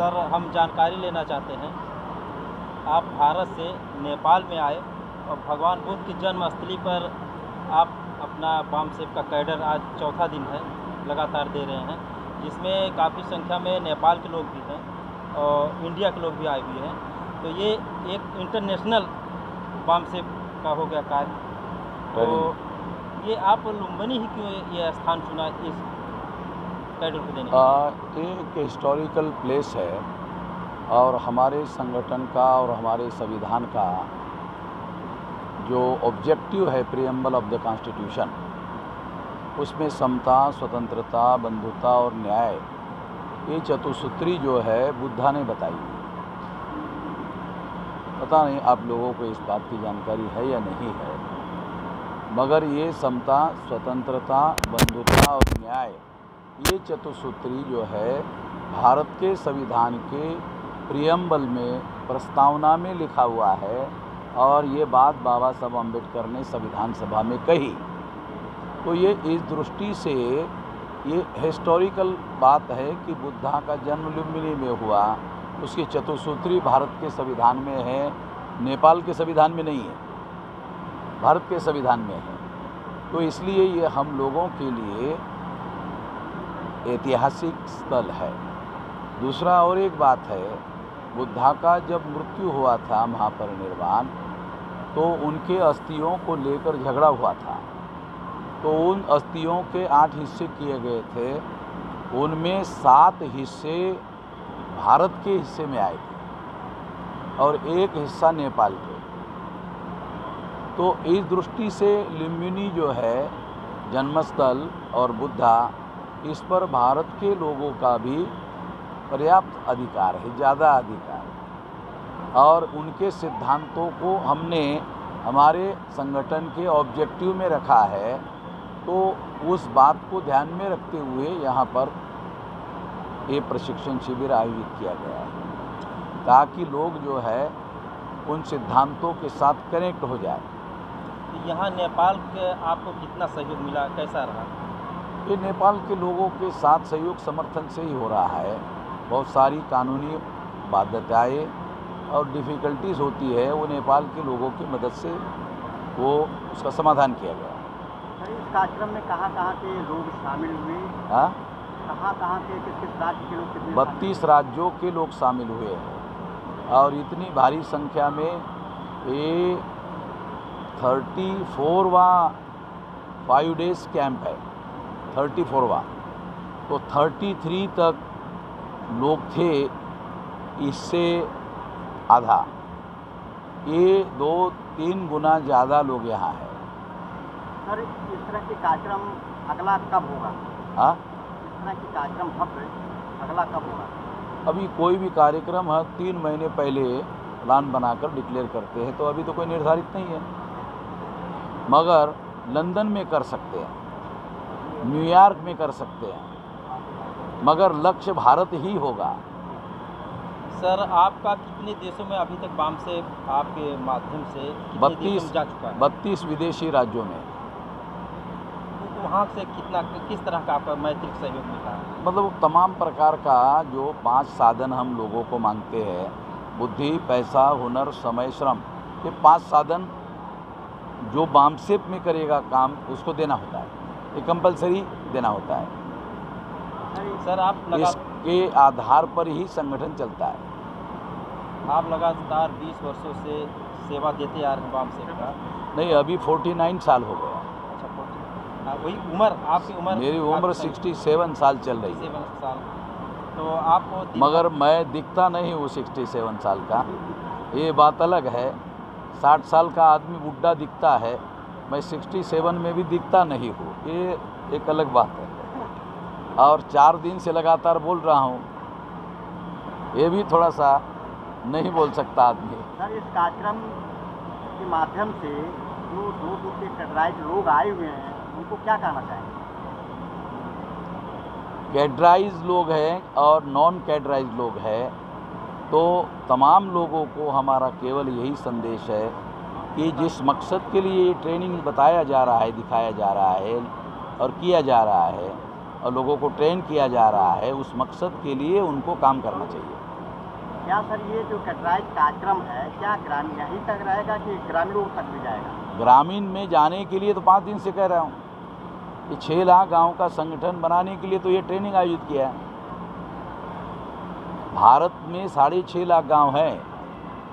Sir, हम जानकारी लेना चाहते हैं। आप भारत से नेपाल में आए और भगवान बुद्ध की जन्मस्थली पर आप अपना बामसेफ का कैडर आज चौथा दिन है लगातार दे रहे हैं, जिसमें काफ़ी संख्या में नेपाल के लोग भी हैं और इंडिया के लोग भी आए हुए हैं। तो ये एक इंटरनेशनल बामसेफ का हो गया कार्य। तो ये आप लुम्बिनी ही क्यों ये स्थान चुना इस कैडर को देने के लिए? एक हिस्टोरिकल प्लेस है और हमारे संगठन का और हमारे संविधान का जो ऑब्जेक्टिव है प्रीएम्बल ऑफ द कॉन्स्टिट्यूशन, उसमें समता, स्वतंत्रता, बंधुता और न्याय, ये चतुसूत्री जो है बुद्धा ने बताई। पता नहीं आप लोगों को इस बात की जानकारी है या नहीं है, मगर ये समता, स्वतंत्रता, बंधुता और न्याय, ये चतुसूत्री जो है भारत के संविधान के प्रीएम्बल में, प्रस्तावना में लिखा हुआ है और ये बात बाबा साहब अम्बेडकर ने संविधान सभा में कही। तो ये इस दृष्टि से ये हिस्टोरिकल बात है कि बुद्धा का जन्म लुम्बिनी में हुआ, उसकी चतुसूत्री भारत के संविधान में है, नेपाल के संविधान में नहीं है, भारत के संविधान में है। तो इसलिए ये हम लोगों के लिए ऐतिहासिक स्थल है। दूसरा और एक बात है, बुद्धा का जब मृत्यु हुआ था, महापरिनिर्वाण, तो उनके अस्थियों को लेकर झगड़ा हुआ था। तो उन अस्थियों के 8 हिस्से किए गए थे, उनमें 7 हिस्से भारत के हिस्से में आए थे और 1 हिस्सा नेपाल के। तो इस दृष्टि से लुम्बिनी जो है जन्मस्थल और बुद्धा, इस पर भारत के लोगों का भी पर्याप्त अधिकार है, ज़्यादा अधिकार है। और उनके सिद्धांतों को हमने हमारे संगठन के ऑब्जेक्टिव में रखा है। तो उस बात को ध्यान में रखते हुए यहाँ पर ये प्रशिक्षण शिविर आयोजित किया गया है, ताकि लोग जो है उन सिद्धांतों के साथ कनेक्ट हो जाए। यहाँ नेपाल के आपको कितना सहयोग मिला, कैसा रहा? ये नेपाल के लोगों के साथ सहयोग समर्थन से ही हो रहा है। बहुत सारी कानूनी बाध्यताएँ और डिफ़िकल्टीज़ होती है, वो नेपाल के लोगों की मदद से वो उसका समाधान किया गया। सर, इस कार्यक्रम में कहाँ के लोग शामिल हुए? हाँ, कहाँ के, किस राज्य के लोग? 32 राज्यों के लोग शामिल हुए हैं और इतनी भारी संख्या में ये 34वां 5 डेज़ कैंप है, 34वां। तो 33 तक लोग थे, इससे आधा, ये 2-3 गुना ज़्यादा लोग यहाँ हैं। सर, इस तरह के कार्यक्रम अगला कब होगा? हाँ, इस तरह के कार्यक्रम भव्य अगला कब होगा? अभी कोई भी कार्यक्रम है 3 महीने पहले प्लान बनाकर डिक्लेयर करते हैं, तो अभी तो कोई निर्धारित नहीं है। मगर लंदन में कर सकते हैं, न्यूयॉर्क में कर सकते हैं, मगर लक्ष्य भारत ही होगा। सर, आपका कितने देशों में अभी तक बामसेफ आपके माध्यम से कितने देशों में जा चुका है? 32 विदेशी राज्यों में। वहाँ से किस तरह का आपका मैत्रिक सहयोग मिला है? मतलब तमाम प्रकार का जो 5 साधन हम लोगों को मांगते हैं, बुद्धि, पैसा, हुनर, समय, श्रम, ये 5 साधन जो बामसेफ में करेगा काम, उसको देना होता है, ये कंपलसरी देना होता है। सर, इसके आधार पर ही संगठन चलता है। आप लगातार 20 वर्षों से सेवा देते आ रहे हैं बामसेफ का? नहीं, अभी 49 साल हो गया। अच्छा, वही उम्र आपकी उम्र? मेरी उम्र 67 साल चल रही है। 67 साल। तो आपको मगर मैं दिखता नहीं हूँ 67 साल का, ये बात अलग है। 60 साल का आदमी बुढ़ा दिखता है, मैं 67 में भी दिखता नहीं हूँ, ये एक अलग बात है। और 4 दिन से लगातार बोल रहा हूँ, ये भी थोड़ा सा नहीं बोल सकता आदमी। सर, इस कार्यक्रम के माध्यम से जो दूर से कैडराइज लोग आए हुए हैं, उनको क्या कहना चाहेंगे? कैडराइज लोग हैं और नॉन कैडराइज लोग हैं, तो तमाम लोगों को हमारा केवल यही संदेश है कि जिस मकसद के लिए ये ट्रेनिंग बताया जा रहा है, दिखाया जा रहा है और किया जा रहा है और लोगों को ट्रेन किया जा रहा है, उस मकसद के लिए उनको काम करना चाहिए। क्या सर ये जो कैटराइज कार्यक्रम है क्या ग्रामीण यहीं तक रहेगा कि ग्रामीणों तक भी जाएगा? ग्रामीण में जाने के लिए तो 5 दिन से कह रहा हूँ कि 6 लाख गाँव का संगठन बनाने के लिए तो ये ट्रेनिंग आयोजित किया है। भारत में 6.5 लाख गांव हैं,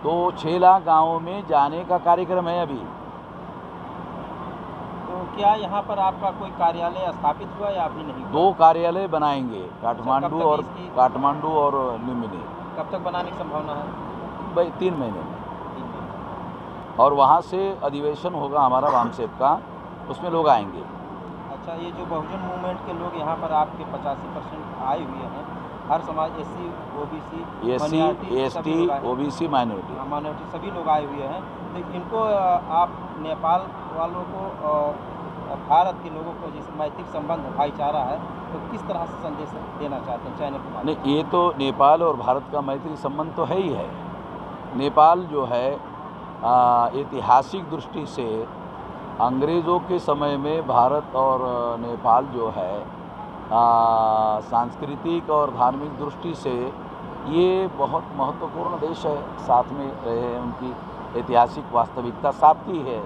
तो 6 लाख गांवों में जाने का कार्यक्रम है अभी। तो क्या यहाँ पर आपका कोई कार्यालय स्थापित हुआ या अभी नहीं हुआ? 2 कार्यालय बनाएंगे, कब तक काठमांडू और लुम्बिनी। कब तक बनाने की संभावना है? भाई 3 महीने में। 3 महीने। और वहाँ से अधिवेशन होगा हमारा वामसेप का, उसमें लोग आएंगे। अच्छा, ये जो बहुजन मूवमेंट के लोग यहाँ पर आपके 85% आए हुए हैं, हर समाज SC, OBC, ST, OBC minority सभी लोग आए हुए हैं। तो इनको आप नेपाल वालों को भारत के लोगों को जैसे मैत्रिक संबंध भाईचारा है, तो किस तरह से संदेश देना चाहते हैं चैनल पर? नहीं, ये तो नेपाल और भारत का मैत्री संबंध तो है ही है। नेपाल जो है ऐतिहासिक दृष्टि से अंग्रेज़ों के समय में भारत और नेपाल जो है सांस्कृतिक और धार्मिक दृष्टि से ये बहुत महत्वपूर्ण देश है, साथ में रहे हैं, उनकी ऐतिहासिक वास्तविकता साथ ही है।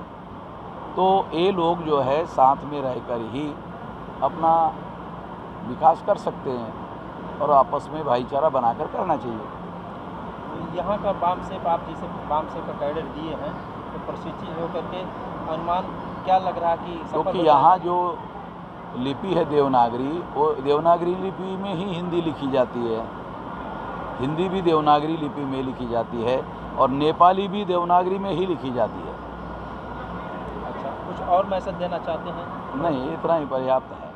तो ये लोग जो है साथ में रहकर ही अपना विकास कर सकते हैं और आपस में भाईचारा बनाकर करना चाहिए। यहाँ का वामसेप, आप जिसे वामसेप का कैडर दिए हैं, तो प्रशिक्षित होकर के अनुमान क्या लग रहा है कि क्योंकि यहाँ जो लिपि है देवनागरी, वो देवनागरी लिपि में ही हिंदी लिखी जाती है। हिंदी भी देवनागरी लिपि में लिखी जाती है और नेपाली भी देवनागरी में ही लिखी जाती है। अच्छा, कुछ और मैसेज देना चाहते हैं? नहीं, इतना ही पर्याप्त है।